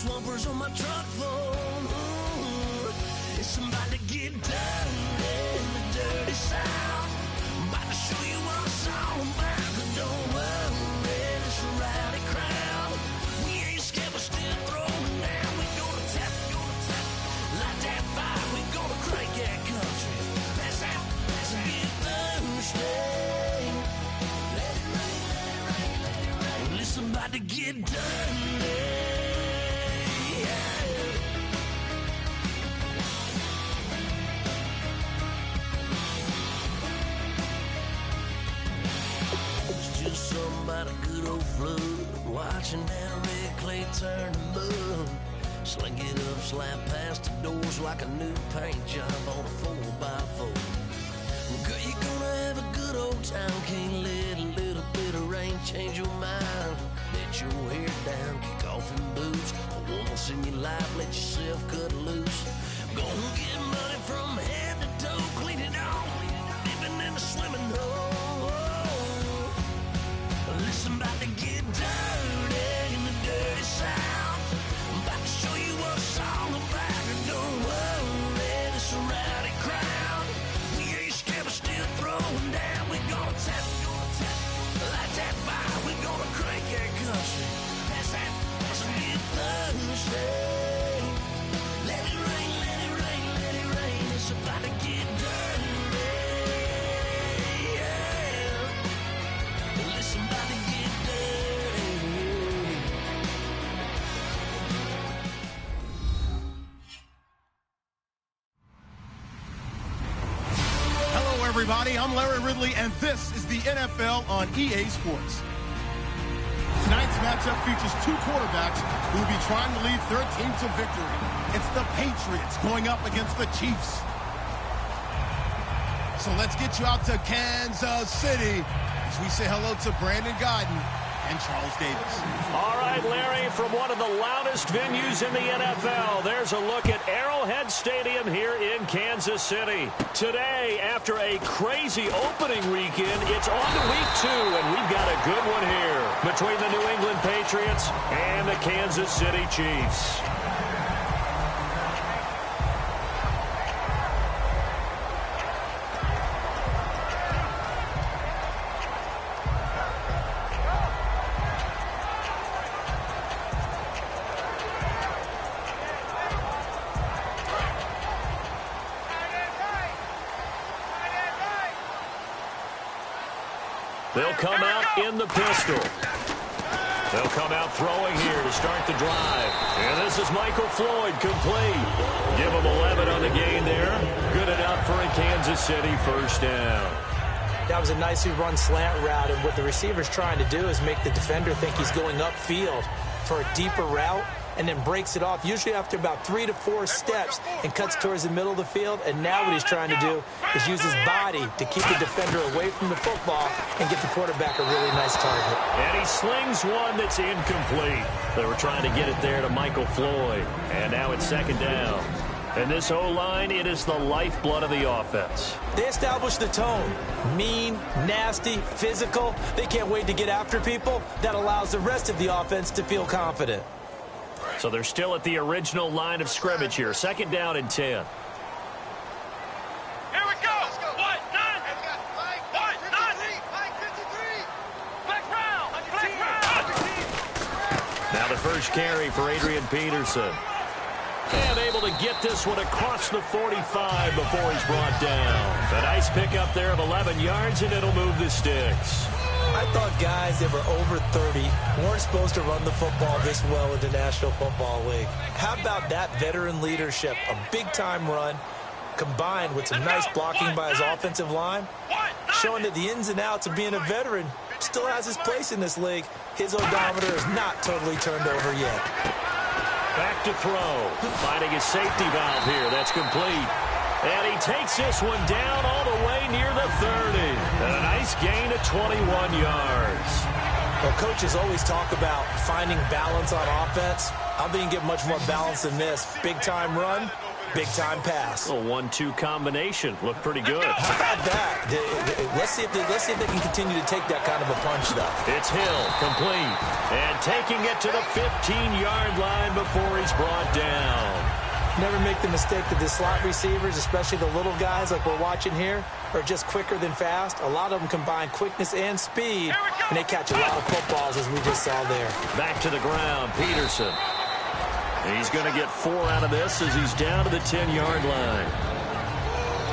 swampers on my truck floor. It's about to get dirty in the dirty South. I'm about to show you what it's all about. But don't worry, it's a rowdy crowd. We ain't scared, we're still throwing down. We gonna tap, light that fire. We gonna crank that country. Pass out, pass and get thirsty. Let it rain, let it rain, let it rain. Well, it's about to get dirty. About a good old flood, watching that red clay turn to mud. Sling it up, slap past the doors like a new paint job on a 4x4. Girl, you're gonna have a good old time. Can't let a little bit of rain change your mind. Let your hair down, kick off in boots. For once in your life, let yourself cut loose. Gonna get money from head to toe, clean it all, living in a swimming hole. Listen, about to get dirty in the dirty South. I'm about to show you what it's all about. And don't worry, it's a rowdy crowd. We ain't scared, we're still throwing down. We gonna tap, light that fire. We gonna crank that country. Pass that, pass and get thirsty. Let it rain, let it rain, let it rain. It's about to get dirty. Everybody, I'm Larry Ridley, and this is the NFL on EA Sports. Tonight's matchup features two quarterbacks who will be trying to lead their team to victory. It's the Patriots going up against the Chiefs. So let's get you out to Kansas City as we say hello to Brandon Godden and Charles Davis. All right, Larry, from one of the loudest venues in the NFL, there's a look at Arrowhead Stadium here in Kansas City. Today, after a crazy opening weekend, it's on to week 2, and we've got a good one here between the New England Patriots and the Kansas City Chiefs. They'll come out in the pistol. They'll come out throwing here to start the drive. And this is Michael Floyd, complete. Give him 11 on the gain there. Good enough for a Kansas City first down. That was a nicely run slant route, and what the receiver's trying to do is make the defender think he's going upfield for a deeper route, and then breaks it off, usually after about 3 to 4 steps, and cuts towards the middle of the field. And now what he's trying to do is use his body to keep the defender away from the football and get the quarterback a really nice target. And he slings one that's incomplete. They were trying to get it there to Michael Floyd. And now it's second down. And this O-line, it is the lifeblood of the offense. They established the tone. Mean, nasty, physical. They can't wait to get after people. That allows the rest of the offense to feel confident. So they're still at the original line of scrimmage here. Second down and 10. Here we go. What? 9. What? 9. Flex round. Now the first carry for Adrian Peterson. And able to get this one across the 45 before he's brought down. A nice pickup there of 11 yards, and it'll move the sticks. I thought guys that were over 30 weren't supposed to run the football this well in the National Football League. How about that veteran leadership? A big-time run combined with some nice blocking by his offensive line, showing that the ins and outs of being a veteran still has his place in this league. His odometer is not totally turned over yet. Back to throw. Finding his safety valve here. That's complete. And he takes this one down all the way near the 30. And a nice gain of 21 yards. Well, coaches always talk about finding balance on offense. I don't think you can get much more balance than this. Big-time run, Big-time pass. A 1-2 combination. Looked pretty good. How about that? Let's see if they can continue to take that kind of a punch, though. It's Hill, complete. And taking it to the 15-yard line before he's brought down. Never make the mistake that the slot receivers, especially the little guys like we're watching here, are just quicker than fast. A lot of them combine quickness and speed, and they catch a lot of footballs, as we just saw there. Back to the ground, Peterson. He's going to get 4 out of this as he's down to the 10-yard line.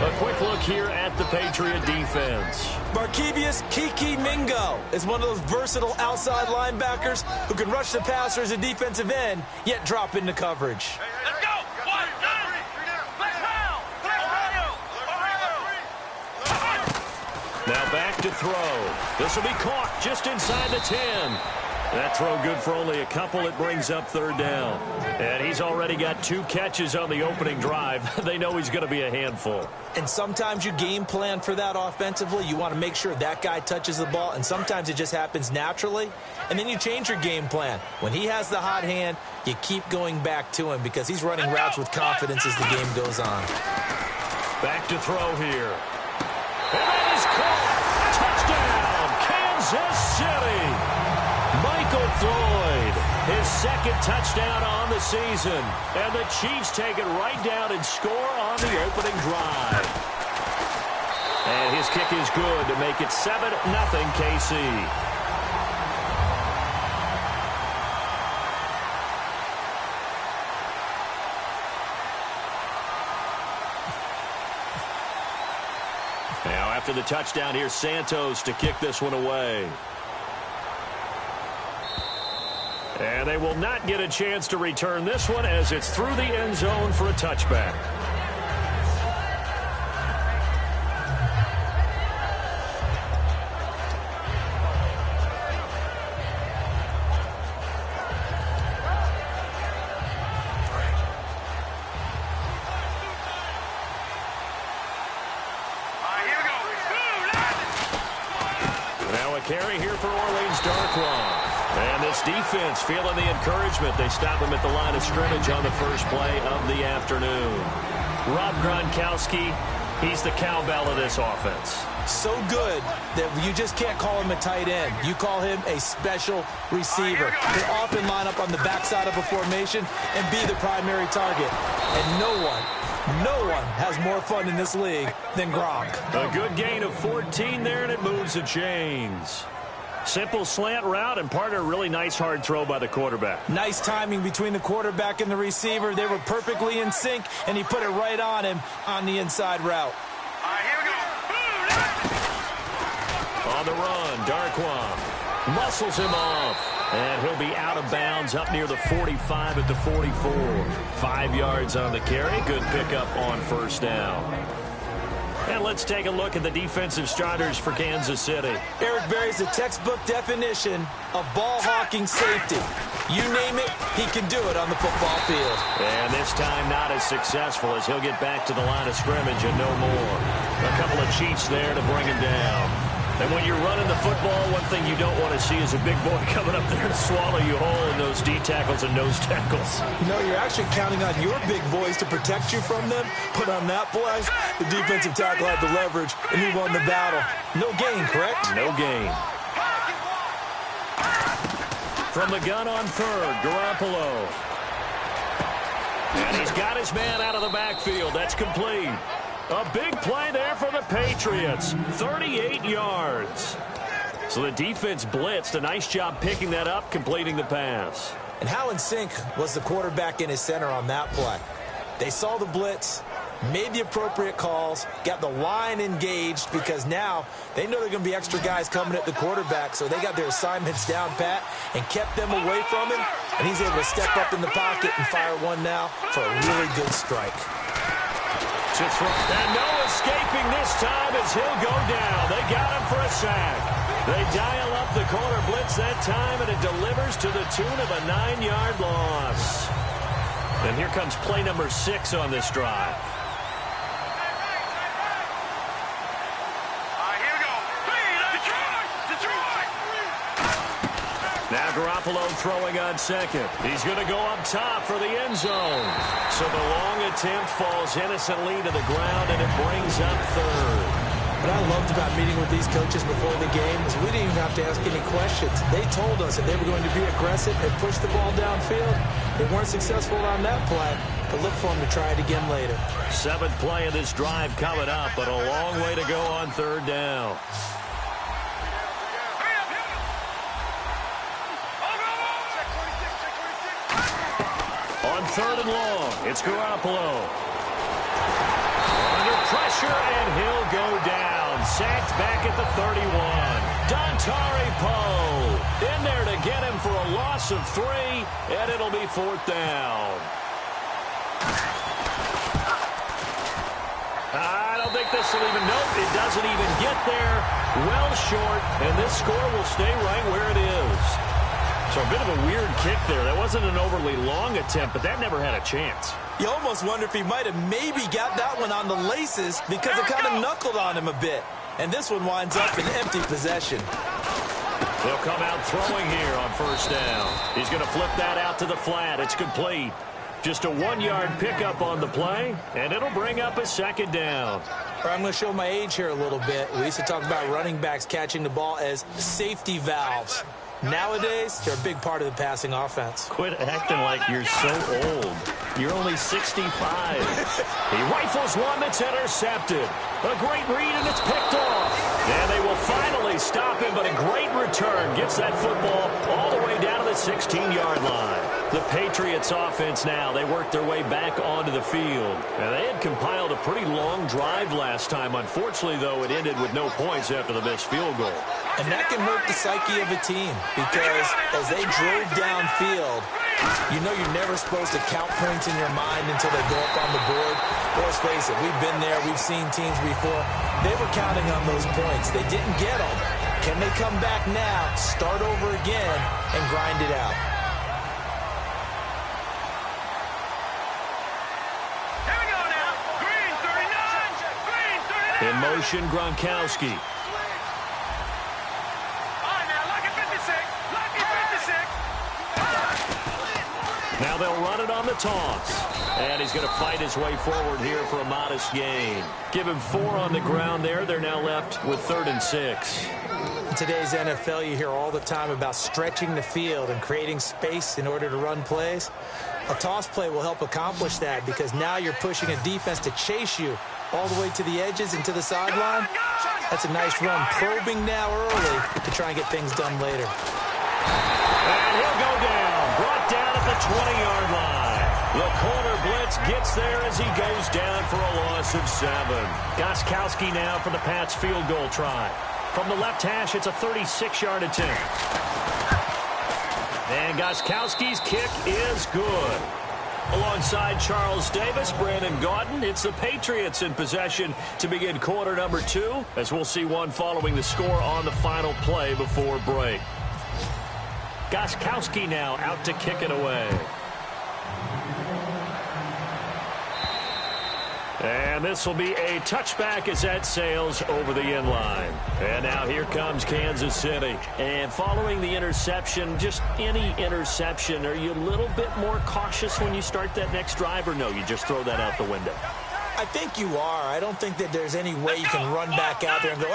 A quick look here at the Patriot defense. Barkevius Kiki Mingo is one of those versatile outside linebackers who can rush the passer as a defensive end, yet drop into coverage. Let's go. 1, 9. Flex round. Now back to throw. This will be caught just inside the 10. That throw good for only a couple. It brings up 3rd down. And he's already got 2 catches on the opening drive. They know he's going to be a handful. And sometimes you game plan for that offensively. You want to make sure that guy touches the ball, and sometimes it just happens naturally. And then you change your game plan. When he has the hot hand, you keep going back to him because he's running routes with confidence as the game goes on. Back to throw here. And that is caught. Touchdown, Kansas City. Michael Floyd, his 2nd touchdown on the season. And the Chiefs take it right down and score on the opening drive. And his kick is good to make it 7-0 KC. Now after the touchdown, here's Santos to kick this one away. And they will not get a chance to return this one as it's through the end zone for a touchback. Now a carry here for Orleans Darkwa. And this defense feeling the encouragement. They stop him at the line of scrimmage on the first play of the afternoon. Rob Gronkowski, he's the cowbell of this offense. So good that you just can't call him a tight end. You call him a special receiver. He'll often line up on the backside of a formation and be the primary target. And no one has more fun in this league than Gronk. A good gain of 14 there, and it moves the chains. Simple slant route, and part of a really nice hard throw by the quarterback. Nice timing between the quarterback and the receiver. They were perfectly in sync, and he put it right on him on the inside route. Here we go. On the run, Darkwa muscles him off, and he'll be out of bounds up near the 45 at the 44. 5 yards on the carry. Good pickup on 1st down. And let's take a look at the defensive starters for Kansas City. Eric Berry's the textbook definition of ball-hawking safety. You name it, he can do it on the football field. And this time not as successful as he'll get back to the line of scrimmage and no more. A couple of Chiefs there to bring him down. And when you're running the football, one thing you don't want to see is a big boy coming up there to swallow you whole in those D tackles and nose tackles. No, you're actually counting on your big boys to protect you from them. But on that play, the defensive tackle had the leverage, and he won the battle. No gain, correct? No gain. From the gun on 3rd, Garoppolo. And he's got his man out of the backfield. That's complete. A big play there for the Patriots. 38 yards. So the defense blitzed. A nice job picking that up, completing the pass. And how in sync was the quarterback and his center on that play? They saw the blitz, made the appropriate calls, got the line engaged because now they know there are going to be extra guys coming at the quarterback, so they got their assignments down pat and kept them away from him, and he's able to step up in the pocket and fire one now for a really good strike. And no escaping this time as he'll go down. They got him for a sack. They dial up the corner blitz that time, and it delivers to the tune of a 9-yard loss. And here comes play number 6 on this drive. Now Garoppolo throwing on second. He's going to go up top for the end zone. So the long attempt falls innocently to the ground, and it brings up third. What I loved about meeting with these coaches before the game is we didn't even have to ask any questions. They told us that they were going to be aggressive and push the ball downfield. They weren't successful on that play, but look for them to try it again later. 7th play of this drive coming up, but a long way to go on third down. On 3rd and long, it's Garoppolo. Under pressure, and he'll go down. Sacked back at the 31. Dontari Poe in there to get him for a loss of 3, and it'll be 4th down. I don't think this will even, nope, it doesn't even get there. Well short, and this score will stay right where it is. So a bit of a weird kick there. That wasn't an overly long attempt, but that never had a chance. You almost wonder if he might have maybe got that one on the laces because it kind of knuckled on him a bit. And this one winds up in empty possession. They'll come out throwing here on 1st down. He's going to flip that out to the flat. It's complete. Just a 1-yard pickup on the play, and it'll bring up a 2nd down. I'm going to show my age here a little bit. We used to talk about running backs catching the ball as safety valves. Nowadays, they're a big part of the passing offense. Quit acting like you're so old. You're only 65. He rifles one that's intercepted. A great read, and it's picked off. And they will finally stop him, but a great return gets that football all the way down to the 16-yard line. The Patriots offense now, they worked their way back onto the field. And they had compiled a pretty long drive last time. Unfortunately, though, it ended with no points after the missed field goal. And that can hurt the psyche of a team because as they drove downfield, you know you're never supposed to count points in your mind until they go up on the board. Let's face it, we've been there. We've seen teams before. They were counting on those points. They didn't get them. Can they come back now, start over again, and grind it out? Here we go now. Green 39. Green 39. In motion, Gronkowski. Now they'll run it on the toss. And he's going to fight his way forward here for a modest gain. Give him 4 on the ground there. They're now left with 3rd and 6. In today's NFL, you hear all the time about stretching the field and creating space in order to run plays. A toss play will help accomplish that because now you're pushing a defense to chase you all the way to the edges and to the sideline. That's a nice run, probing now early to try and get things done later. And he'll go down, brought down at the 20-yard line. The corner blitz gets there as he goes down for a loss of 7. Gostkowski now for the Pats field goal try. From the left hash, it's a 36-yard attempt. And Gostkowski's kick is good. Alongside Charles Davis, Brandon Gaudin, it's the Patriots in possession to begin quarter number 2, as we'll see one following the score on the final play before break. Gostkowski now out to kick it away. And this will be a touchback as that sails over the end line. And now here comes Kansas City. And following the interception, just any interception, are you a little bit more cautious when you start that next drive, or no, you just throw that out the window? I think you are. I don't think that there's any way you can run back out there and go,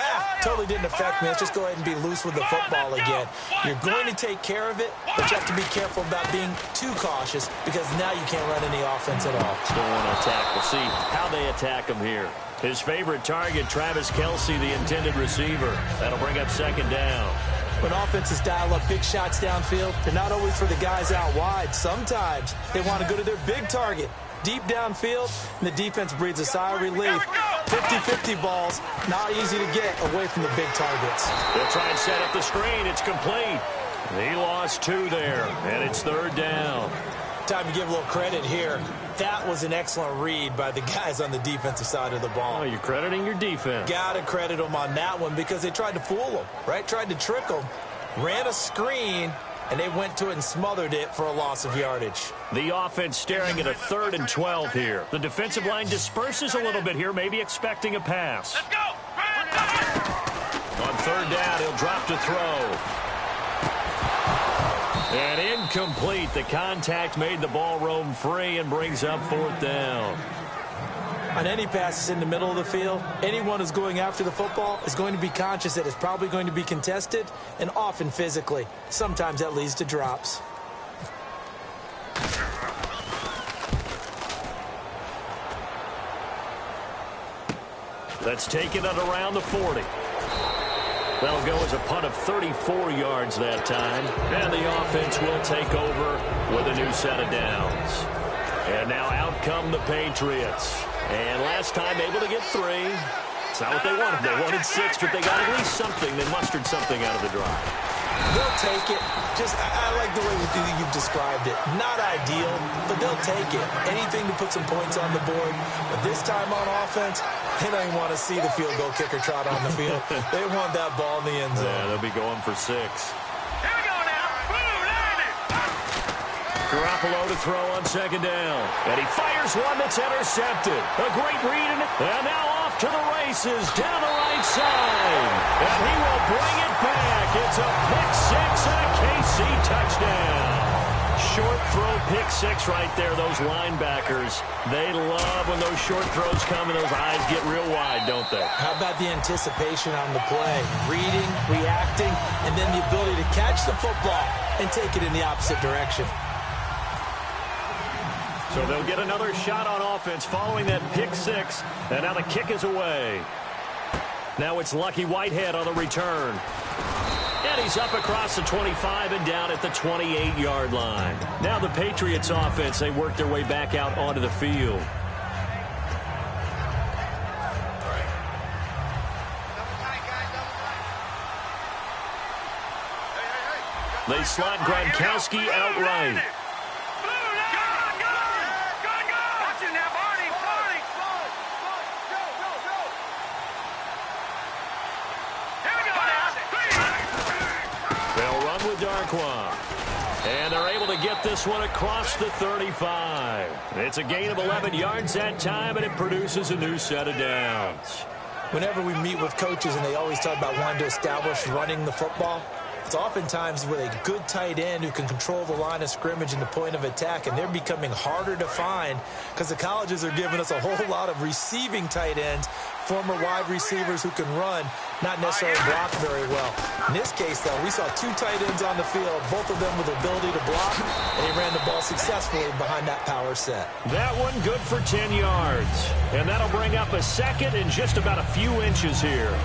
totally didn't affect me. Let's just go ahead and be loose with the football again. You're going to take care of it, but you have to be careful about being too cautious because now you can't run any offense at all. Still want to attack. We'll see how they attack him here. His favorite target, Travis Kelce, the intended receiver. That'll bring up 2nd down. When offenses dial up big shots downfield, they're not always for the guys out wide. Sometimes they want to go to their big target. Deep downfield, and the defense breathes a sigh of relief. 50-50 balls, not easy to get away from the big targets. They'll try and set up the screen. It's complete. He lost 2 there, and it's 3rd down. Time to give a little credit here. That was an excellent read by the guys on the defensive side of the ball. Oh, you're crediting your defense. Got to credit them on that one because they tried to fool them, right? Tried to trick them. Ran a screen, and they went to it and smothered it for a loss of yardage. The offense staring at a 3rd and 12 here. The defensive line disperses a little bit here, maybe expecting a pass. Let's go. On 3rd down, he'll drop to throw. And incomplete. The contact made the ball roam free and brings up 4th down. On any passes in the middle of the field, anyone who's going after the football is going to be conscious that it's probably going to be contested, and often physically. Sometimes that leads to drops. Let's take it at around the 40. That'll go as a punt of 34 yards that time. And the offense will take over with a new set of downs. And now out come the Patriots. And last time able to get 3. It's not what they wanted. They wanted 6, but they got at least something. They mustered something out of the drive. They'll take it. I like the way you've described it. Not ideal, but they'll take it. Anything to put some points on the board. But this time on offense, they don't even want to see the field goal kicker trot on the field. They want that ball in the end zone. Yeah, they'll be going for 6. Here we go now. Garoppolo to throw on 2nd down. And he fires one that's intercepted. A great read. And now off to the races down the right side. And he will bring it back. It's a pick 6 and a KC touchdown. Short throw pick 6 right there. Those linebackers, they love when those short throws come and those eyes get real wide, don't they? How about the anticipation on the play? Reading, reacting, and then the ability to catch the football and take it in the opposite direction. So they'll get another shot on offense following that pick 6. And now the kick is away. Now it's Lucky Whitehead on the return. And he's up across the 25 and down at the 28-yard line. Now the Patriots offense, they work their way back out onto the field. They slot Gronkowski outright. And they're able to get this one across the 35. It's a gain of 11 yards that time, and it produces a new set of downs. Whenever we meet with coaches and they always talk about wanting to establish running the football, it's oftentimes with a good tight end who can control the line of scrimmage and the point of attack, and they're becoming harder to find because the colleges are giving us a whole lot of receiving tight ends, former wide receivers who can run, not necessarily block very well. In this case, though, we saw 2 tight ends on the field, both of them with the ability to block, and they ran the ball successfully behind that power set. That one good for 10 yards, and that'll bring up a second and just about a few inches here.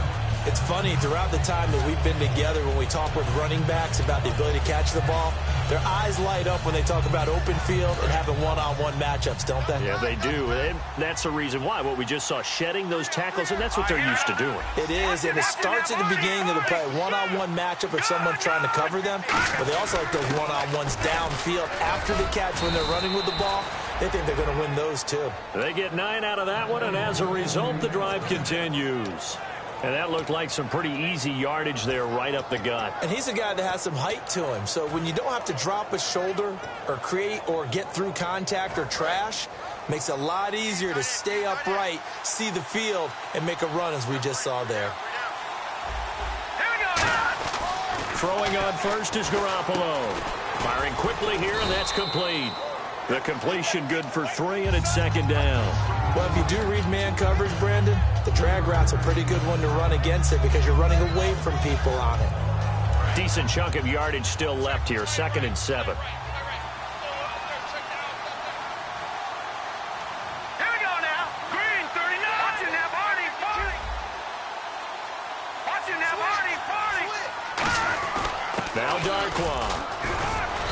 It's funny, throughout the time that we've been together, when we talk with running backs about the ability to catch the ball, their eyes light up when they talk about open field and having one-on-one matchups, don't they? Yeah, they do. And that's the reason why. What we just saw, shedding those tackles, and that's what they're used to doing. It is, and it starts at the beginning of the play. One-on-one matchup if someone's trying to cover them, but they also like those one-on-ones downfield after the catch when they're running with the ball. They think they're going to win those, too. They get 9 out of that one, and as a result, the drive continues. And that looked like some pretty easy yardage there right up the gut. And he's a guy that has some height to him. So when you don't have to drop a shoulder or create or get through contact or trash, makes it a lot easier to stay upright, see the field, and make a run as we just saw there. Throwing on first is Garoppolo. Firing quickly here, and that's complete. The completion good for 3, and it's 2nd down. Well, if you do read man coverage, Brandon, the drag route's a pretty good one to run against it because you're running away from people on it. Decent chunk of yardage still left here, 2nd and 7. Here we go now. Green 39. Watching that Barney. Watching that Barney. Now Darquan.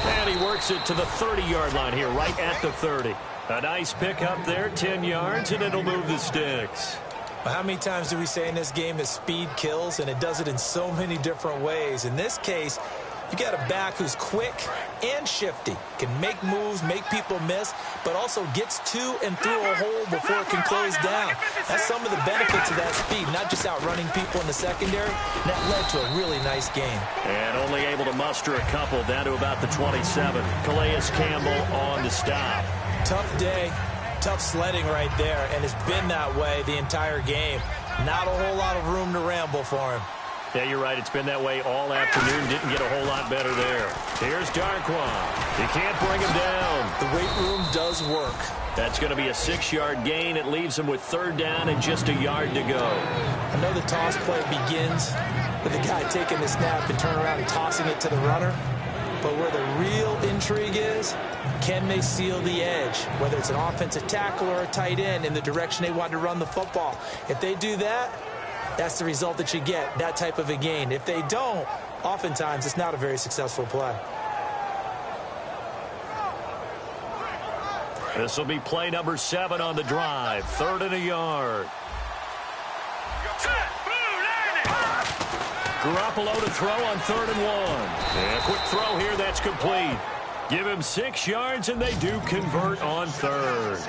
And he works it to the 30-yard line here, right at the 30. A nice pick up there, 10 yards, and it'll move the sticks. Well, how many times do we say in this game that speed kills, and it does it in so many different ways? In this case, you got a back who's quick and shifty, can make moves, make people miss, but also gets to and through a hole before it can close down. That's some of the benefits of that speed, not just outrunning people in the secondary. And that led to a really nice game. And only able to muster a couple down to about the 27. Calais Campbell on the stop. Tough day, tough sledding right there, and it's been that way the entire game. Not a whole lot of room to ramble for him. Yeah, you're right. It's been that way all afternoon. Didn't get a whole lot better there. Here's Darquan. You can't bring him down. The weight room does work. That's going to be a 6-yard gain. It leaves him with 3rd down and just a yard to go. I know the toss play begins with the guy taking the snap and turn around and tossing it to the runner. But where the real intrigue is, can they seal the edge, whether it's an offensive tackle or a tight end, in the direction they want to run the football? If they do that, that's the result that you get, that type of a gain. If they don't, oftentimes it's not a very successful play. This will be play number 7 on the drive. 3rd and a yard. Garoppolo to throw on 3rd and 1. And a quick throw here, that's complete. Give him 6 yards, and they do convert on 3rd.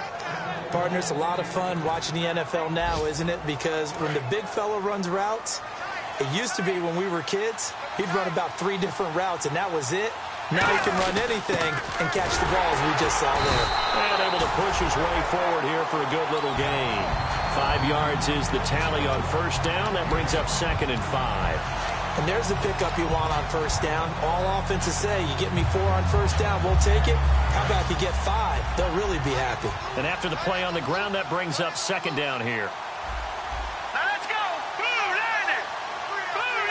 Partner, it's a lot of fun watching the NFL now, isn't it? Because when the big fella runs routes, it used to be when we were kids, he'd run about 3 different routes, and that was it. Now he can run anything and catch the balls we just saw there. And able to push his way forward here for a good little gain. 5 yards is the tally on 1st down. That brings up 2nd and 5. And there's the pickup you want on 1st down. All offenses say, you get me 4 on 1st down, we'll take it. How about if you get 5? They'll really be happy. And after the play on the ground, that brings up 2nd down here. Now let's go. Blue 90. Blue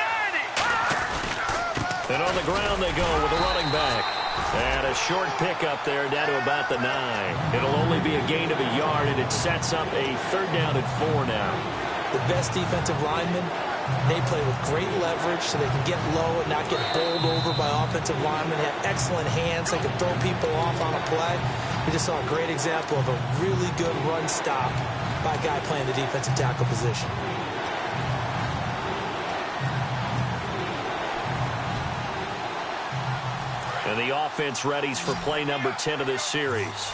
90. And on the ground they go with a running back. And a short pickup there down to about the 9. It'll only be a gain of a yard, and it sets up a 3rd down and 4 now. The best defensive linemen, they play with great leverage so they can get low and not get bowled over by offensive linemen. They have excellent hands. They can throw people off on a play. We just saw a great example of a really good run stop by a guy playing the defensive tackle position. And the offense readies for play number 10 of this series.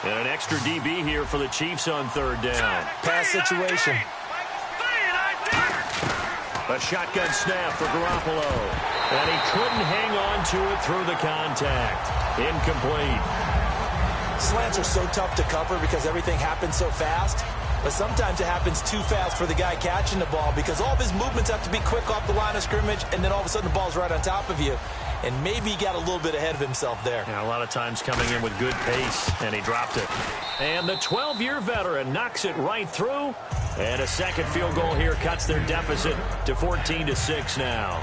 And an extra DB here for the Chiefs on 3rd down. Pass situation. A shotgun snap for Garoppolo. And he couldn't hang on to it through the contact. Incomplete. Slants are so tough to cover because everything happens so fast. But sometimes it happens too fast for the guy catching the ball because all of his movements have to be quick off the line of scrimmage, and then all of a sudden the ball's right on top of you. And maybe he got a little bit ahead of himself there. Yeah, a lot of times coming in with good pace, and he dropped it. And the 12-year veteran knocks it right through. And a second field goal here cuts their deficit to 14-6 now.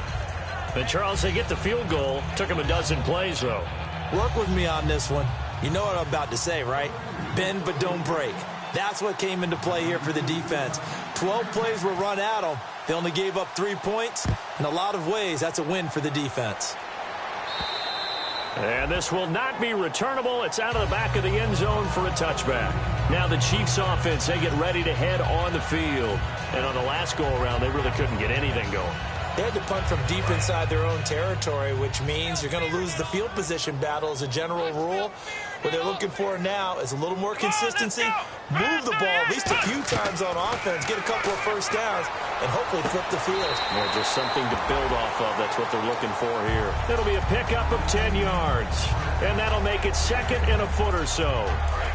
And Charles, they get the field goal. Took him a dozen plays, though. Work with me on this one. You know what I'm about to say, right? Bend but don't break. That's what came into play here for the defense. 12 plays were run at them. They only gave up 3 points. In a lot of ways, that's a win for the defense. And this will not be returnable. It's out of the back of the end zone for a touchback. Now the Chiefs offense, they get ready to head on the field. And on the last go-around, they really couldn't get anything going. They had to punt from deep inside their own territory, which means you're going to lose the field position battle as a general rule. What they're looking for now is a little more consistency, move the ball at least a few times on offense, get a couple of 1st downs, and hopefully flip the field. Yeah, just something to build off of. That's what they're looking for here. It'll be a pickup of 10 yards, and that'll make it 2nd and a foot or so.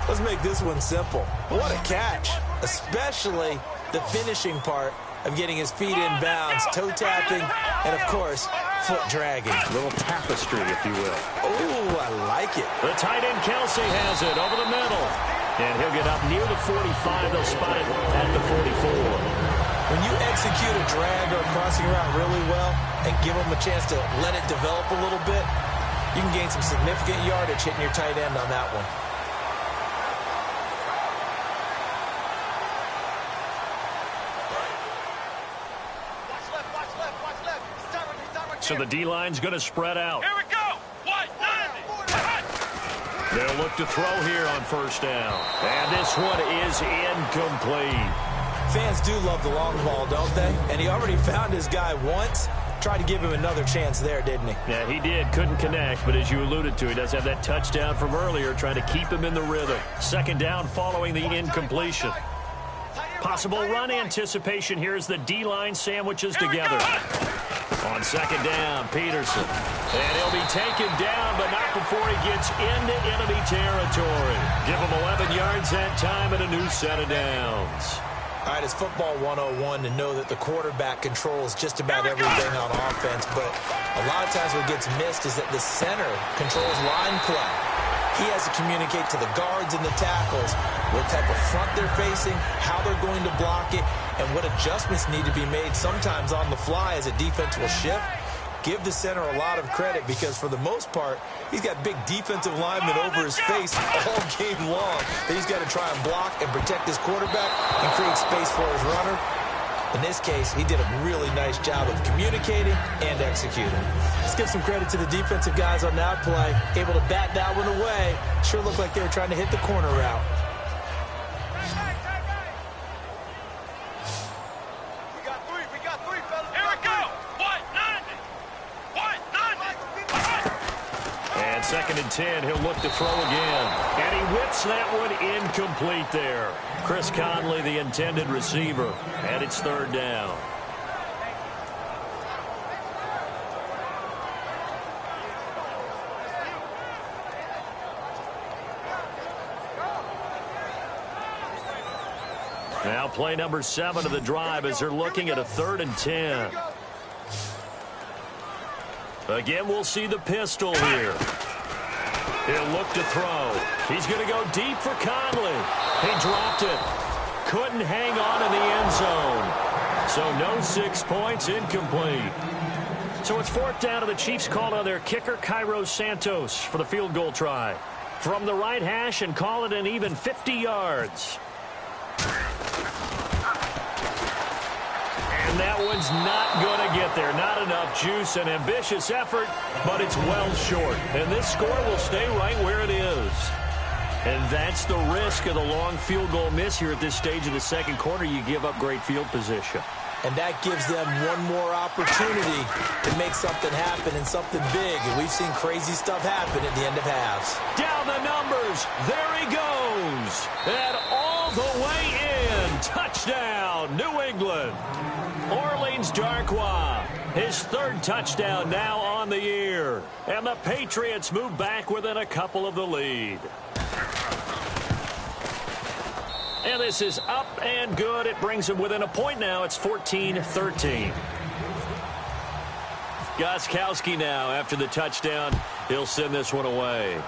Let's make this one simple. What a catch, especially the finishing part of getting his feet in bounds, toe tapping, and, of course, foot dragging. A little tapestry, if you will. Oh, I like it. The tight end Kelsey has it over the middle. And he'll get up near the 45. They'll spot it at the 44. When you execute a drag or a crossing route really well and give them a chance to let it develop a little bit, you can gain some significant yardage hitting your tight end on that one. So the D-line's going to spread out. Here we go. 190. They'll look to throw here on 1st down. And this one is incomplete. Fans do love the long ball, don't they? And he already found his guy once. Tried to give him another chance there, didn't he? Yeah, he did. Couldn't connect, but as you alluded to, he does have that touchdown from earlier, trying to keep him in the rhythm. 2nd down following the incompletion. Possible run anticipation here as the D-line sandwiches together. On 2nd down, Peterson. And he'll be taken down, but not before he gets into enemy territory. Give him 11 yards that time and a new set of downs. All right, it's football 101 to know that the quarterback controls just about everything on offense, but a lot of times what gets missed is that the center controls line play. He has to communicate to the guards and the tackles what type of front they're facing, how they're going to block it, and what adjustments need to be made sometimes on the fly as a defense will shift. Give the center a lot of credit because for the most part, he's got big defensive linemen over his face all game long that he's got to try and block and protect his quarterback and create space for his runner. In this case, he did a really nice job of communicating and executing. Let's give some credit to the defensive guys on that play. Able to bat that one away. Sure looked like they were trying to hit the corner route. Second and 10, he'll look to throw again. And he whips that one incomplete there. Chris Conley, the intended receiver, and it's third down. Now play number 7 of the drive as they're looking at a 3rd and 10. Again, we'll see the pistol here. He'll look to throw. He's going to go deep for Conley. He dropped it. Couldn't hang on in the end zone. So no 6 points, incomplete. So it's 4th down, and the Chiefs called on their kicker, Cairo Santos, for the field goal try. From the right hash and call it an even 50 yards. And that one's not going to get there. Not enough juice. An ambitious effort, but it's well short. And this score will stay right where it is. And that's the risk of the long field goal miss here at this stage of the second quarter. You give up great field position. And that gives them one more opportunity to make something happen and something big. And we've seen crazy stuff happen at the end of halves. Down the numbers. There he goes. And all the way in. Touchdown, New England. Orleans Darkwa, his 3rd touchdown now on the year. And the Patriots move back within a couple of the lead. And this is up and good. It brings them within a point now. It's 14-13. Gostkowski now after the touchdown. He'll send this one away.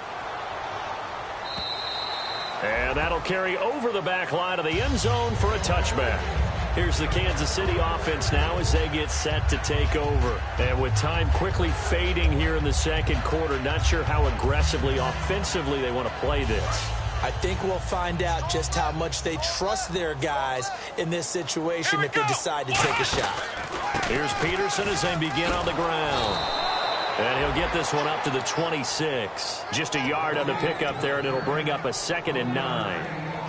And that'll carry over the back line of the end zone for a touchback. Here's the Kansas City offense now as they get set to take over. And with time quickly fading here in the second quarter, not sure how aggressively, offensively they want to play this. I think we'll find out just how much they trust their guys in this situation if they decide to take a shot. Here's Peterson as they begin on the ground. And he'll get this one up to the 26. Just a yard on the pickup there, and it'll bring up a 2nd and 9.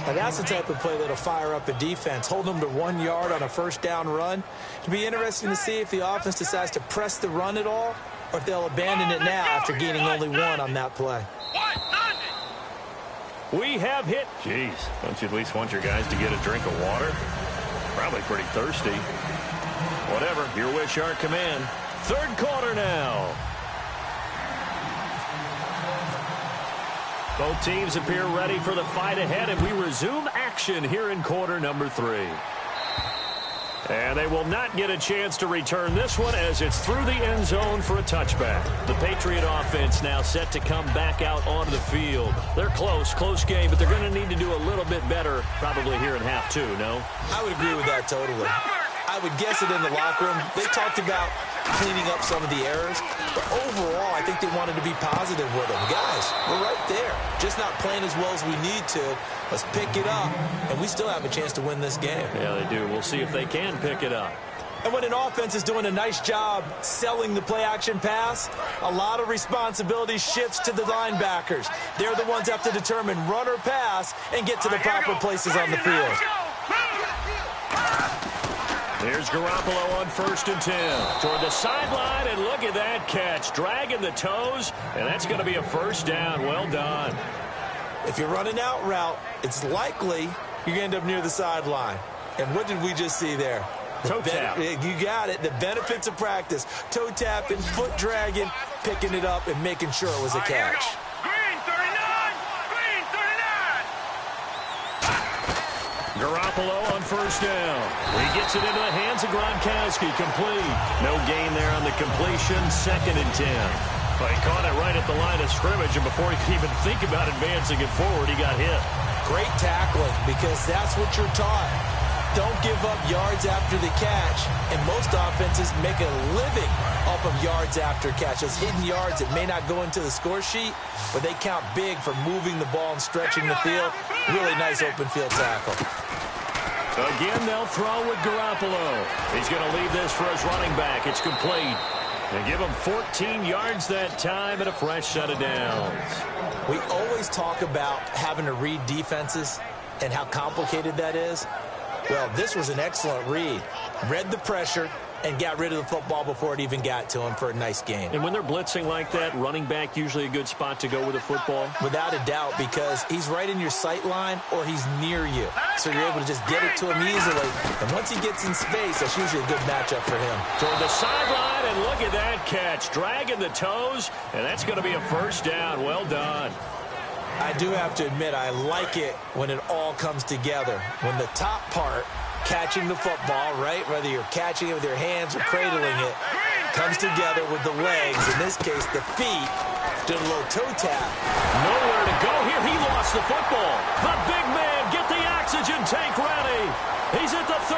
And that's the type of play that'll fire up the defense. Hold them to 1 yard on a 1st down run. It'll be interesting to see if the offense decides to press the run at all or if they'll abandon it now after gaining only 1 on that play. We have hit. Jeez, don't you at least want your guys to get a drink of water? Probably pretty thirsty. Whatever, your wish, our command. 3rd quarter now. Both teams appear ready for the fight ahead, and we resume action here in quarter number 3. And they will not get a chance to return this one as it's through the end zone for a touchback. The Patriot offense now set to come back out onto the field. They're close game, but they're going to need to do a little bit better probably here in half 2, no? I would agree with that totally. I would guess it in the locker room. They talked about cleaning up some of the errors, but overall, I think they wanted to be positive with them. Guys, we're right there. Just not playing as well as we need to. Let's pick it up, and we still have a chance to win this game. Yeah, they do. We'll see if they can pick it up. And when an offense is doing a nice job selling the play-action pass, a lot of responsibility shifts to the linebackers. They're the ones that have to determine run or pass and get to the proper places on the field. Here's Garoppolo on 1st and 10. Toward the sideline, and look at that catch. Dragging the toes, and that's going to be a 1st down. Well done. If you're running out route, it's likely you're going to end up near the sideline. And what did we just see there? Toe tap. You got it. The benefits of practice. Toe tapping, foot dragging, picking it up, and making sure it was a catch. Green 39! Green 39! Garoppolo on first down. He gets it into the hands of Gronkowski. Complete. No gain there on the completion. 2nd and 10. Well, he caught it right at the line of scrimmage, and before he could even think about advancing it forward, he got hit. Great tackling, because that's what you're taught. Don't give up yards after the catch, and most offenses make a living off of yards after catch. Those hidden yards that may not go into the score sheet, but they count big for moving the ball and stretching the field. Really nice open field tackle. Again, they'll throw with Garoppolo. He's going to leave this for his running back. It's complete. And give him 14 yards that time and a fresh set of downs. We always talk about having to read defenses and how complicated that is. Well, this was an excellent read. Read the pressure and got rid of the football before it even got to him for a nice gain. And when they're blitzing like that, running back usually a good spot to go with a football? Without a doubt, because he's right in your sight line or he's near you. So you're able to just get it to him easily. And once he gets in space, that's usually a good matchup for him. Toward the sideline, and look at that catch. Dragging the toes, and that's going to be a first down. Well done. I do have to admit, I like it when it all comes together. When the top part, catching the football, right, whether you're catching it with your hands or cradling it, comes together with the legs, in this case the feet, did a little toe tap. Nowhere to go here. He lost the football. The big man, get the oxygen tank ready. He's at the 30.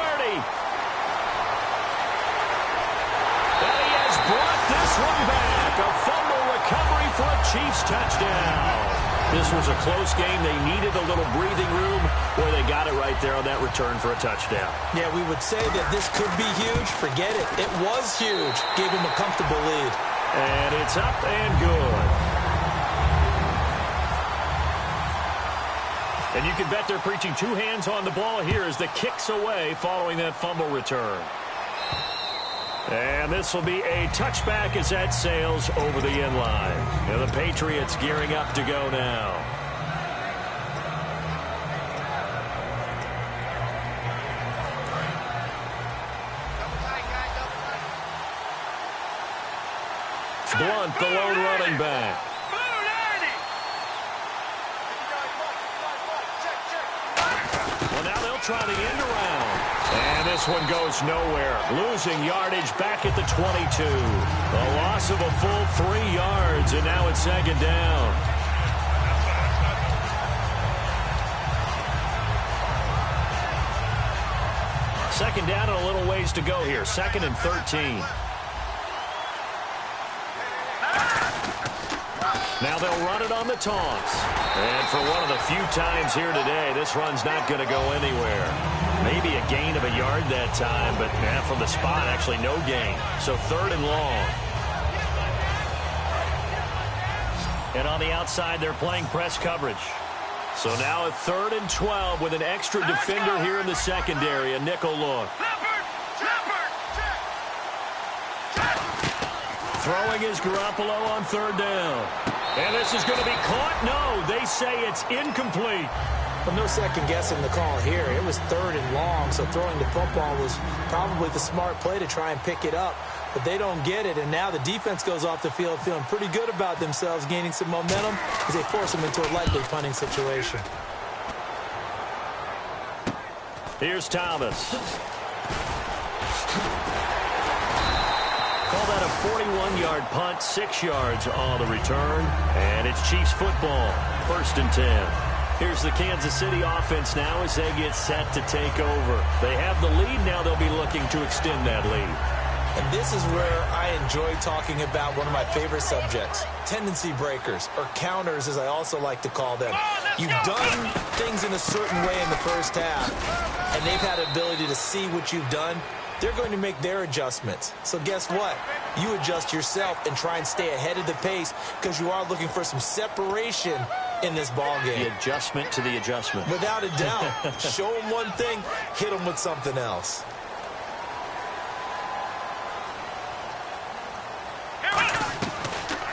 And he has brought this one back. A fumble recovery for a Chiefs touchdown. This was a close game. They needed a little breathing room. Boy, they got it right there on that return for a touchdown. Yeah, we would say that this could be huge. Forget it. It was huge. Gave him a comfortable lead. And it's up and good. And you can bet they're preaching 2 hands on the ball here as the kick's away following that fumble return. And this will be a touchback as that sails over the end line. And the Patriots gearing up to go now. Blunt, the lone running back. Well, now they'll try the end around. And this one goes nowhere. Losing yardage back at the 22. A loss of a full 3 yards, and now it's 2nd down. Second down and a little ways to go here. 2nd and 13. Now they'll run it on the taunts. And for one of the few times here today, this run's not going to go anywhere. Maybe a gain of a yard that time, but from the spot, actually no gain. So 3rd and long. And on the outside, they're playing press coverage. So now a 3rd and 12 with an extra defender here in the secondary, a nickel look. Throwing is Garoppolo on 3rd down. And this is going to be caught. No, they say it's incomplete. Well, no second guessing the call here. It was 3rd and long, so throwing the football was probably the smart play to try and pick it up. But they don't get it, and now the defense goes off the field feeling pretty good about themselves, gaining some momentum as they force them into a likely punting situation. Here's Thomas. Call that a 41-yard punt, 6 yards on the return, and it's Chiefs football, 1st and 10. Here's the Kansas City offense now as they get set to take over. They have the lead. Now they'll be looking to extend that lead. And this is where I enjoy talking about one of my favorite subjects, tendency breakers, or counters as I also like to call them. You've done things in a certain way in the first half, and they've had the ability to see what you've done. They're going to make their adjustments. So guess what? You adjust yourself and try and stay ahead of the pace because you are looking for some separation in this ball game. The adjustment to the adjustment. Without a doubt. Show them one thing, hit them with something else.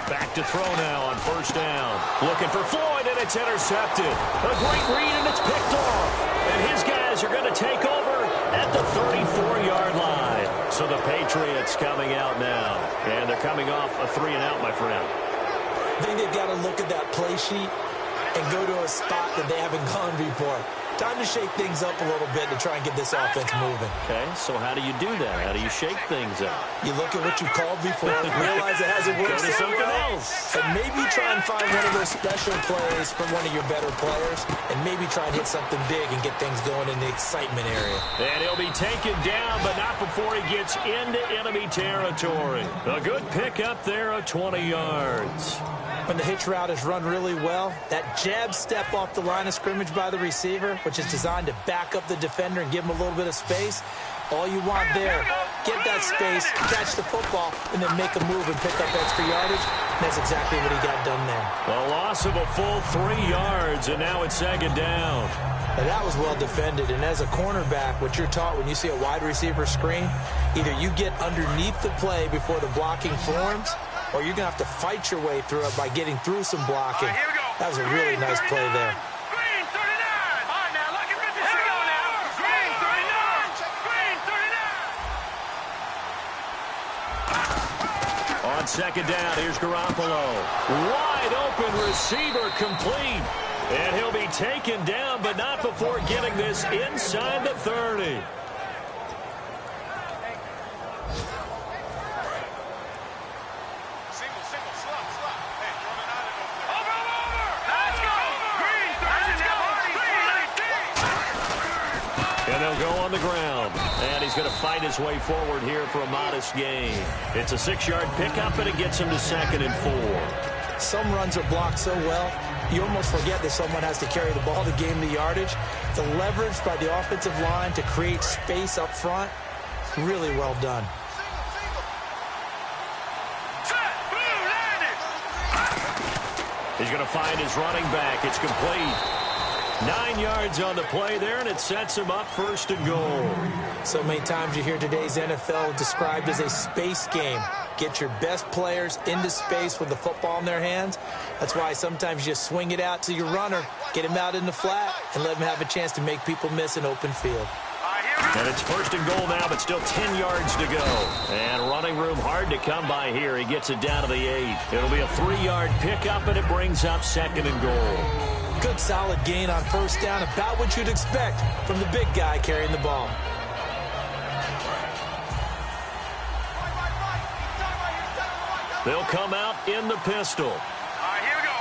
Back to throw now on 1st down. Looking for Floyd, and it's intercepted. A great read, and it's picked off. And his guys are going to take over at the 34-yard line. So the Patriots coming out now. And they're coming off a 3-and-out, my friend. I think they've got to look at that play sheet and go to a spot that they haven't gone before. Time to shake things up a little bit to try and get this offense moving. Okay, so how do you do that? How do you shake things up? You look at what you called before, realize it hasn't worked Go to so something well, else. and maybe try and find one of those special plays from one of your better players, and maybe try and hit something big and get things going in the excitement area. And he'll be taken down, but not before he gets into enemy territory. A good pickup there of 20 yards. When the hitch route is run really well, that jab step off the line of scrimmage by the receiver, which is designed to back up the defender and give him a little bit of space, all you want there, get that space, catch the football, and then make a move and pick up extra yardage. And that's exactly what he got done there. A loss of a full 3 yards, and now it's second down. Now that was well defended, and as a cornerback, what you're taught when you see a wide receiver screen, either you get underneath the play before the blocking forms, or you're going to have to fight your way through it by getting through some blocking. That was a really nice play there. Green 39. All right, now look at 56. Here we go now. Green 39. Green 39. On second down, here's Garoppolo. Wide open receiver complete. And he'll be taken down, but not before getting this inside the 30. And they'll go on the ground. And he's going to fight his way forward here for a modest gain. It's a 6-yard pickup, and it gets him to 2nd and 4. Some runs are blocked so well, you almost forget that someone has to carry the ball to gain the yardage. The leverage by the offensive line to create space up front, really well done. He's going to find his running back. It's complete. 9 yards on the play there, and it sets him up 1st and goal. So many times you hear today's NFL described as a space game. Get your best players into space with the football in their hands. That's why sometimes you just swing it out to your runner, get him out in the flat, and let him have a chance to make people miss an open field. And it's 1st and goal now, but still 10 yards to go. And running room hard to come by here. He gets it down to the 8. It'll be a 3-yard pickup, and it brings up 2nd and goal. Good solid gain on 1st down, about what you'd expect from the big guy carrying the ball. They'll come out in the pistol. All right, here we go.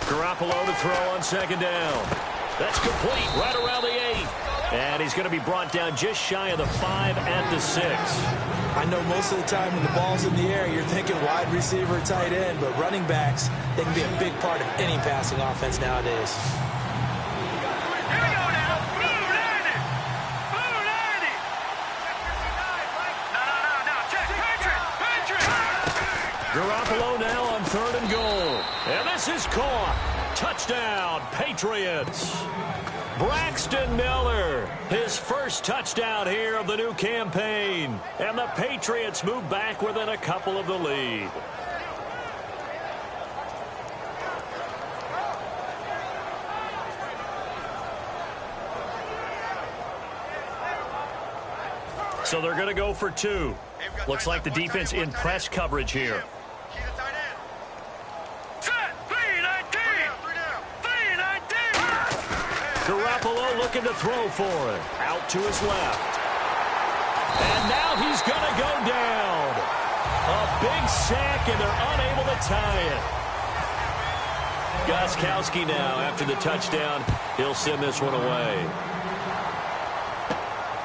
3-19. Garoppolo to throw on 2nd down. That's complete right around the 8. And he's going to be brought down just shy of the 5 at the 6. I know most of the time when the ball's in the air, you're thinking wide receiver, tight end, but running backs, they can be a big part of any passing offense nowadays. Here we go now. Blue 90. Blue 90. No. Check. Patriot. Garoppolo now on 3rd and goal. And this is caught. Touchdown, Patriots. Braxton Miller, his first touchdown here of the new campaign. And the Patriots move back within a couple of the lead. So they're going to go for 2. Looks like the defense in press coverage here. Garoppolo looking to throw for it. Out to his left. And now he's going to go down. A big sack, and they're unable to tie it. Gostkowski now, after the touchdown, he'll send this one away.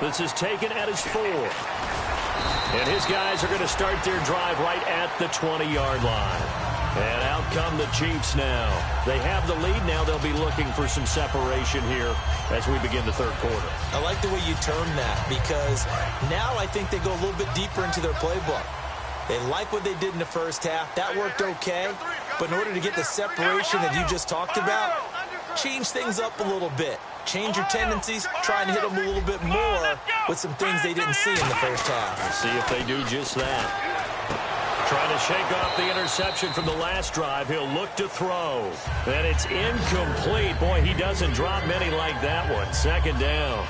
This is taken at his 4. And his guys are going to start their drive right at the 20-yard line. And out come the Chiefs now. They have the lead. Now they'll be looking for some separation here as we begin the 3rd quarter. I like the way you term that, because now I think they go a little bit deeper into their playbook. They like what they did in the 1st half. That worked okay. But in order to get the separation that you just talked about, change things up a little bit. Change your tendencies, try and hit them a little bit more with some things they didn't see in the 1st half. We'll see if they do just that. Trying to shake off the interception from the last drive. He'll look to throw. And it's incomplete. Boy, he doesn't drop many like that one. 2nd down.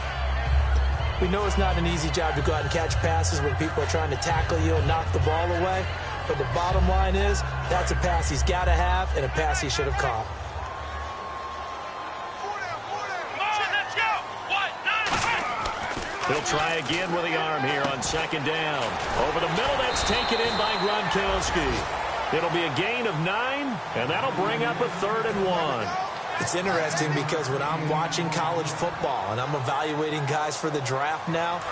We know it's not an easy job to go out and catch passes when people are trying to tackle you and knock the ball away. But the bottom line is, that's a pass he's got to have and a pass he should have caught. He'll try again with the arm here on second down. Over the middle, that's taken in by Gronkowski. It'll be a gain of 9, and that'll bring up a 3rd and 1. It's interesting because when I'm watching college football and I'm evaluating guys for the draft now,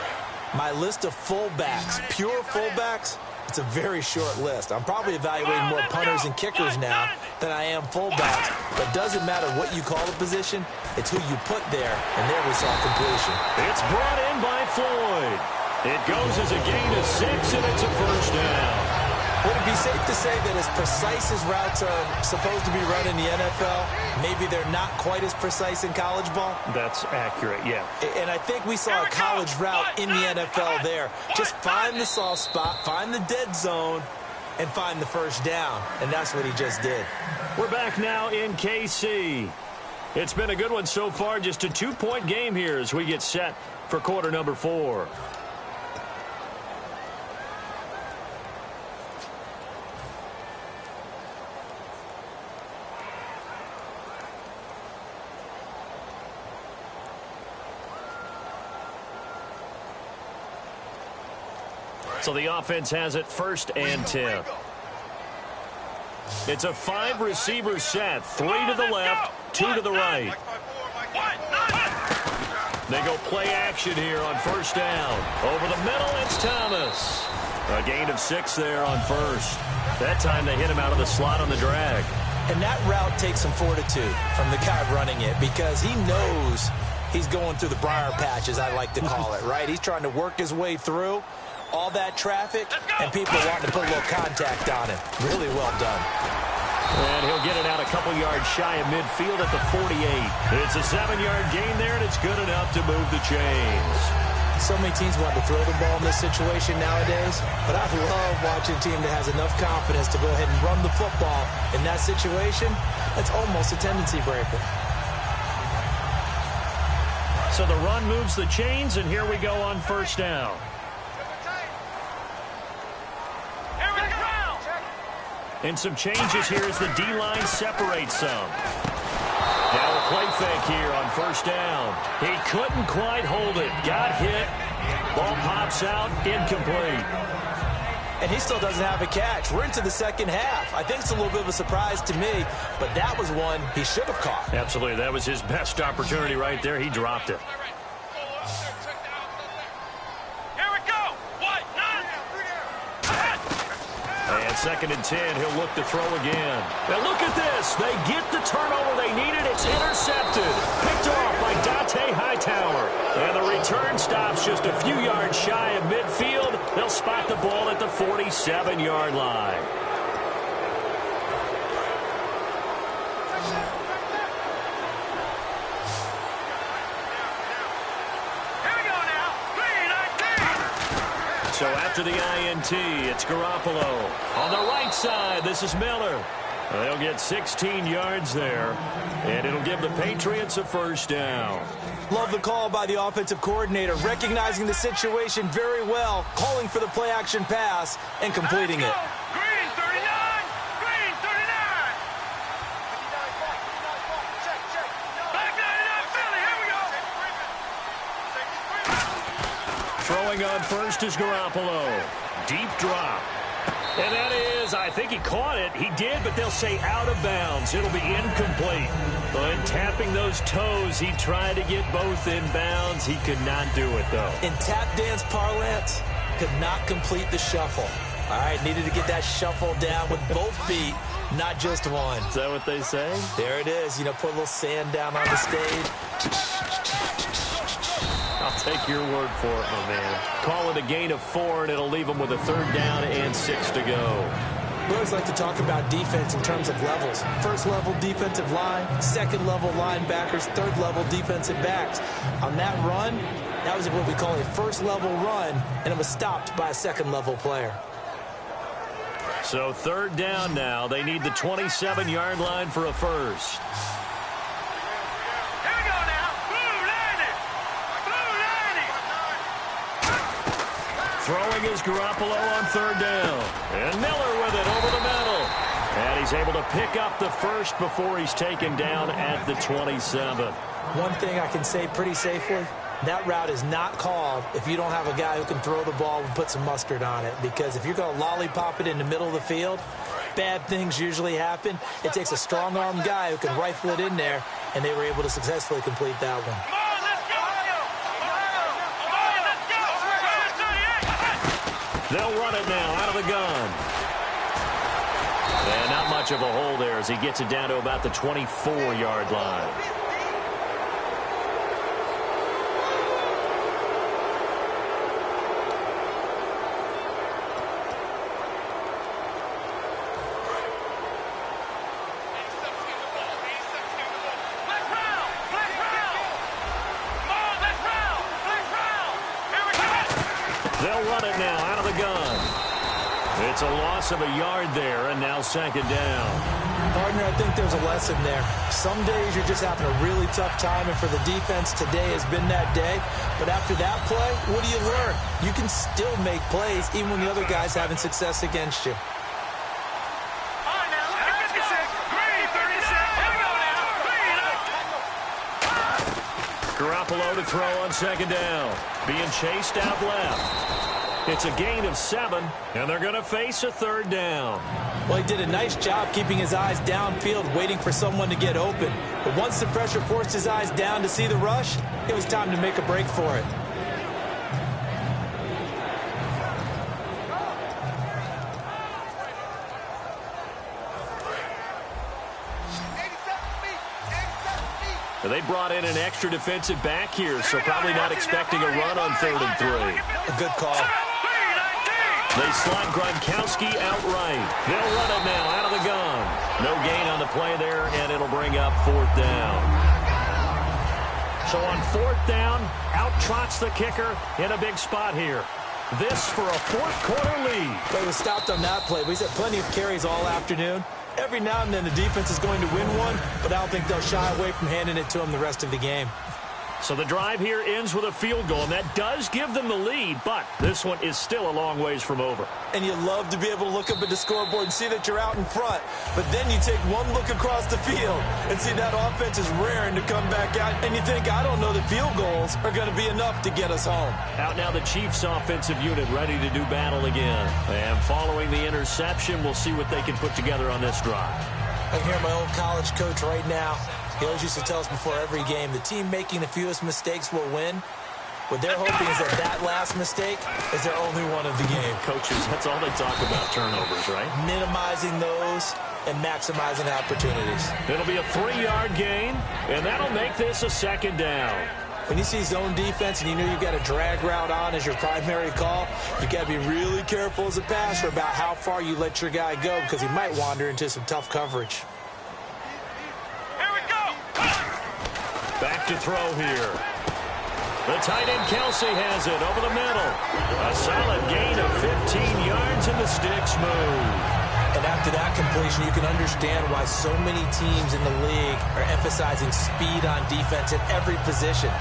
my list of fullbacks, pure fullbacks, it's a very short list. I'm probably evaluating more punters and kickers now than I am fullbacks. But it doesn't matter what you call the position, it's who you put there, and there we saw completion. It's brought in by Floyd. It goes as a gain of 6, and it's a 1st down. Would it be safe to say that as precise as routes are supposed to be run in the NFL, maybe they're not quite as precise in college ball? That's accurate, yeah. And I think we saw a college route in the NFL there. Just find the soft spot, find the dead zone, and find the 1st down. And that's what he just did. We're back now in KC. It's been a good one so far. Just a 2-point game here as we get set for quarter number 4. So the offense has it 1st and 10. It's a 5-receiver set. 3 to the left, 2 to the right. They go play action here on 1st down. Over the middle, it's Thomas. A gain of 6 there on 1st. That time they hit him out of the slot on the drag. And that route takes some fortitude from the guy running it because he knows he's going through the briar patch, as I like to call it, right? He's trying to work his way through all that traffic, and people wanting to put a little contact on him. Really well done. And he'll get it out a couple yards shy of midfield at the 48. It's a 7-yard gain there, and it's good enough to move the chains. So many teams want to throw the ball in this situation nowadays, but I love watching a team that has enough confidence to go ahead and run the football in that situation. That's almost a tendency breaker. So the run moves the chains, and here we go on 1st down. And some changes here as the D-line separates some. Now a play fake here on 1st down. He couldn't quite hold it. Got hit. Ball pops out. Incomplete. And he still doesn't have a catch. We're into the 2nd half. I think it's a little bit of a surprise to me, but that was one he should have caught. Absolutely. That was his best opportunity right there. He dropped it. And 2nd and 10, he'll look to throw again. Now look at this. They get the turnover they needed. It's intercepted. Picked off by Dante Hightower. And the return stops just a few yards shy of midfield. They'll spot the ball at the 47-yard line. So after the INT, it's Garoppolo. On the right side, this is Miller. They'll get 16 yards there, and it'll give the Patriots a 1st down. Love the call by the offensive coordinator, recognizing the situation very well, calling for the play-action pass and completing it. Green 39! Green 39! Back 99 Philly, here we go! Throwing on 1st is Garoppolo. Deep drop. And that is, I think he caught it. He did, but they'll say out of bounds. It'll be incomplete. But tapping those toes, he tried to get both in bounds. He could not do it, though. In tap dance parlance, could not complete the shuffle. All right, needed to get that shuffle down with both feet, not just one. Is that what they say? There it is. You know, put a little sand down on the stage. I'll take your word for it, my man. Call it a gain of 4, and it'll leave them with a 3rd down and 6 to go. We always like to talk about defense in terms of levels. 1st level defensive line, 2nd level linebackers, 3rd level defensive backs. On that run, that was what we call a 1st level run, and it was stopped by a 2nd level player. So 3rd down now. They need the 27-yard line for a 1st. Throwing is Garoppolo on 3rd down. And Miller with it over the middle. And he's able to pick up the 1st before he's taken down at the 27. One thing I can say pretty safely, That route is not called if you don't have a guy who can throw the ball and put some mustard on it. Because if you're going to lollipop it in the middle of the field, bad things usually happen. It takes a strong-armed guy who can rifle it in there, and they were able to successfully complete that one. They'll run it now out of the gun. And not much of a hole there as he gets it down to about the 24-yard line. They'll run it now out of the gun. It's a loss of a yard there, and now second down. Partner, I think there's a lesson there. Some days you're just having a really tough time, and for the defense, today has been that day. But after that play, what do you learn? You can still make plays even when the other guy's having success against you. Garoppolo to throw on second down. Being chased out left. It's a gain of 7, and they're going to face a third down. Well, he did a nice job keeping his eyes downfield, waiting for someone to get open. But once the pressure forced his eyes down to see the rush, it was time to make a break for it. They brought in an extra defensive back here, so probably not expecting a run on 3rd and 3. A good call. They slot Gronkowski outright. They'll run it now out of the gun. No gain on the play there, and it'll bring up 4th down. So on 4th down, out trots the kicker in a big spot here. This for a 4th quarter lead. But he was stopped on that play. He's had plenty of carries all afternoon. Every now and then the defense is going to win one, but I don't think they'll shy away from handing it to him the rest of the game. So the drive here ends with a field goal, and that does give them the lead, but this one is still a long ways from over. And you love to be able to look up at the scoreboard and see that you're out in front, but then you take one look across the field and see that offense is raring to come back out, and you think, I don't know that field goals are going to be enough to get us home. Out now the Chiefs offensive unit ready to do battle again. And following the interception, we'll see what they can put together on this drive. I can hear my old college coach right now. He always used to tell us before every game, the team making the fewest mistakes will win. What they're hoping is that last mistake is their only one of the game. Coaches, that's all they talk about, turnovers, right? Minimizing those and maximizing opportunities. It'll be a 3-yard gain, and that'll make this a 2nd down. When you see zone defense and you know you've got a drag route on as your primary call, you've got to be really careful as a passer about how far you let your guy go because he might wander into some tough coverage. Back to throw here. The tight end Kelsey has it over the middle. A solid gain of 15 yards and the sticks move. And after that completion, you can understand why so many teams in the league are emphasizing speed on defense at every position.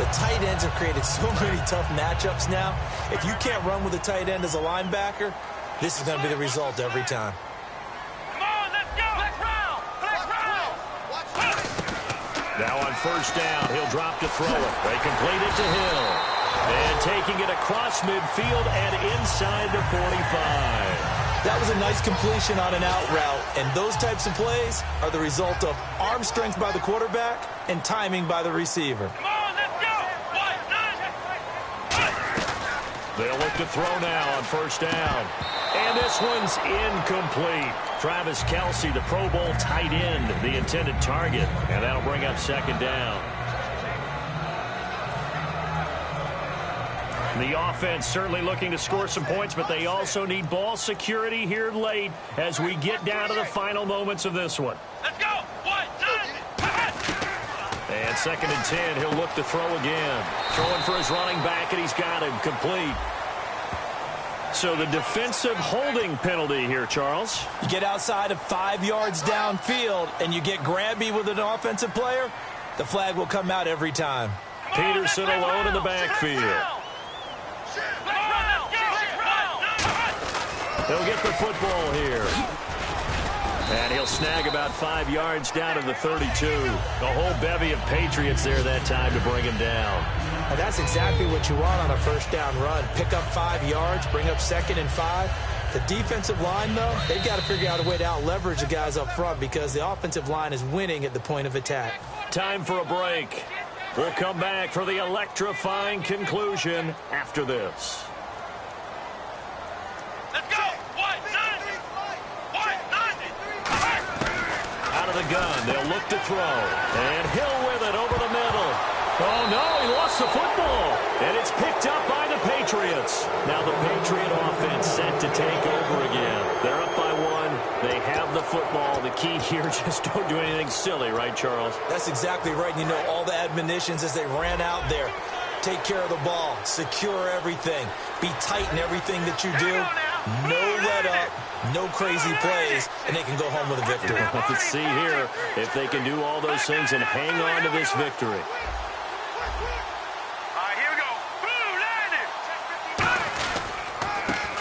The tight ends have created so many tough matchups now. If you can't run with a tight end as a linebacker, this is going to be the result every time. Now on 1st down, he'll drop to throw it. They complete it to Hill. And taking it across midfield and inside the 45. That was a nice completion on an out route, and those types of plays are the result of arm strength by the quarterback and timing by the receiver. They'll look to throw now on 1st down. And this one's incomplete. Travis Kelce, the Pro Bowl tight end, the intended target. And that'll bring up 2nd down. The offense certainly looking to score some points, but they also need ball security here late as we get down to the final moments of this one. Let's go. 1, 2, and 2nd and 10, he'll look to throw again. Throwing for his running back, and he's got him complete. So the defensive holding penalty here, Charles. You get outside of 5 yards downfield and you get grabby with an offensive player, the flag will come out every time. Peterson alone in the backfield. He'll get the football here. And he'll snag about 5 yards down to the 32. A whole bevy of Patriots there that time to bring him down. And that's exactly what you want on a first down run. Pick up 5 yards, bring up 2nd and 5. The defensive line, though, they've got to figure out a way to out-leverage the guys up front because the offensive line is winning at the point of attack. Time for a break. We'll come back for the electrifying conclusion after this. Let's go! 190! 190! Out of the gun, they'll look to throw. And Hill with it over the middle. Oh, no, he lost the football. And it's picked up by the Patriots. Now the Patriot offense set to take over again. They're up by 1. They have the football. The key here, just don't do anything silly, right, Charles? That's exactly right. You know, all the admonitions as they ran out there. Take care of the ball. Secure everything. Be tight in everything that you do. No let up. No crazy plays. And they can go home with a victory. Let's see here if they can do all those things and hang on to this victory.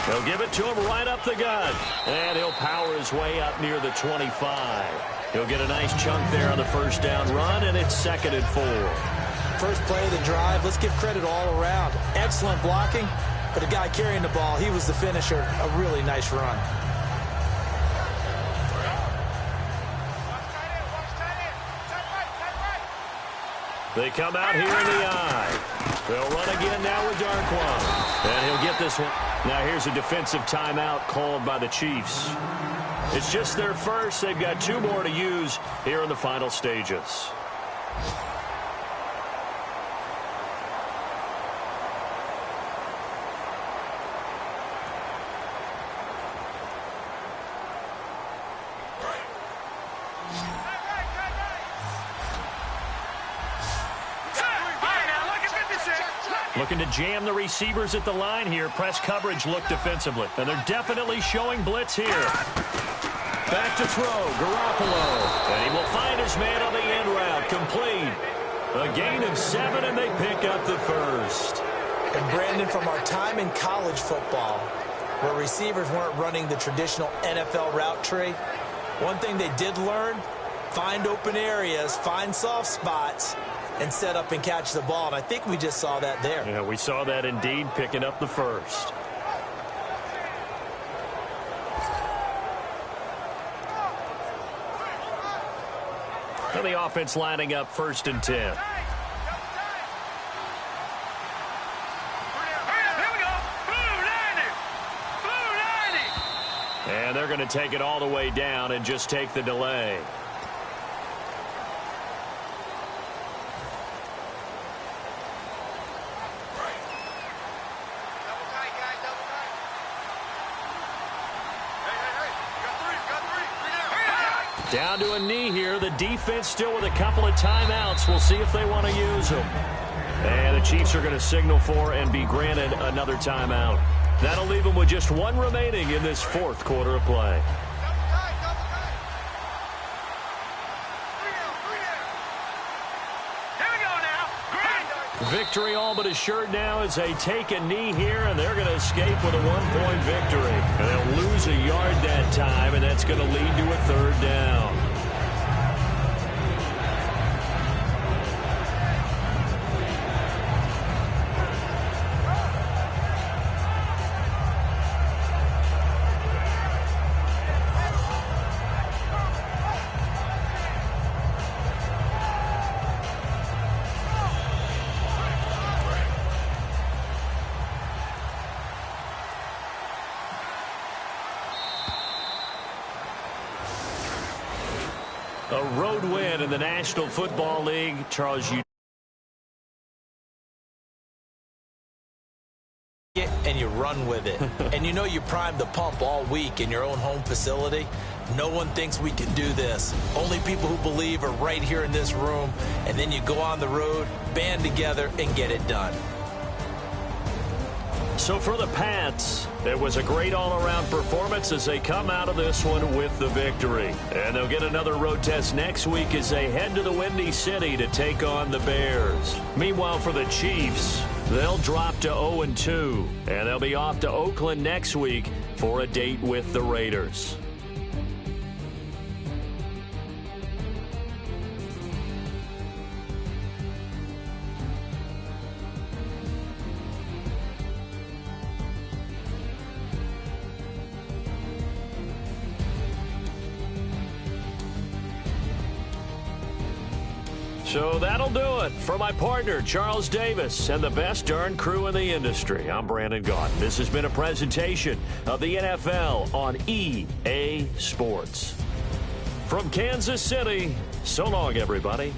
They'll give it to him right up the gut. And he'll power his way up near the 25. He'll get a nice chunk there on the first down run, and it's 2nd and 4. First play of the drive, let's give credit all around. Excellent blocking, but the guy carrying the ball, he was the finisher. A really nice run. They come out here in the eye. They'll run again now with Darquan. And he'll get this one. Now here's a defensive timeout called by the Chiefs. It's just their first. They've got 2 more to use here in the final stages. Looking to jam the receivers at the line here. Press coverage look defensively. And they're definitely showing blitz here. Back to throw. Garoppolo. And he will find his man on the end route. Complete. A gain of 7, and they pick up the first. And Brandon, from our time in college football, where receivers weren't running the traditional NFL route tree, one thing they did learn, find open areas, find soft spots, and set up and catch the ball. And I think we just saw that there. Yeah, we saw that indeed, picking up the first. And the offense lining up 1st and 10. Here we go. Blue 90. Blue 90. And they're going to take it all the way down and just take the delay. Down to a knee here. The defense still with a couple of timeouts. We'll see if they want to use them. And the Chiefs are going to signal for and be granted another timeout. That'll leave them with just 1 remaining in this 4th quarter of play. Here we go now. Green. Victory all but assured now as they take a knee here, and they're going to escape with a 1-point victory. And they'll lose a yard that time, and that's going to lead to a 3rd down. A road win in the National Football League. Charles, you and you run with it. And you know you primed the pump all week in your own home facility. No one thinks we can do this. Only people who believe are right here in this room. And then you go on the road, band together, and get it done. So for the Pats, it was a great all-around performance as they come out of this one with the victory. And they'll get another road test next week as they head to the Windy City to take on the Bears. Meanwhile, for the Chiefs, they'll drop to 0-2, and they'll be off to Oakland next week for a date with the Raiders. So that'll do it. For my partner, Charles Davis, and the best darn crew in the industry, I'm Brandon Gaudin. This has been a presentation of the NFL on EA Sports. From Kansas City, so long, everybody.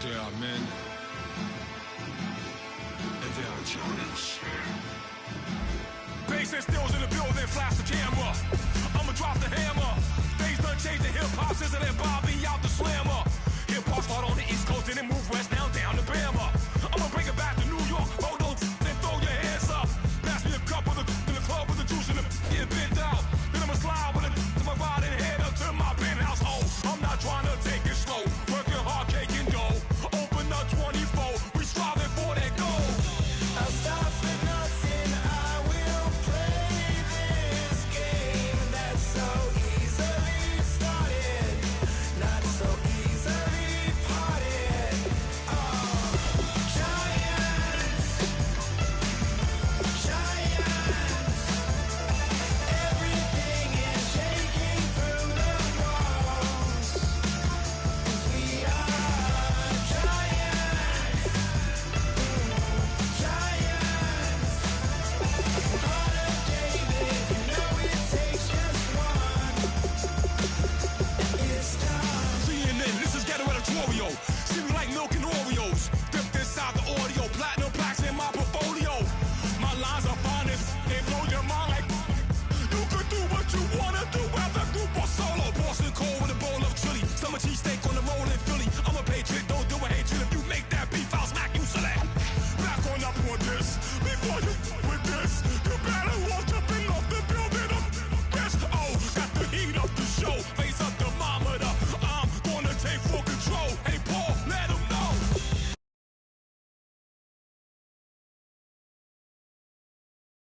There are men and there are Bass and stills in the building, flash the camera. I'ma drop the hammer. Things done changed in hip-hop, Sizzle and Bobby out the slammer. Hip-hop start on the East Coast and it move west now.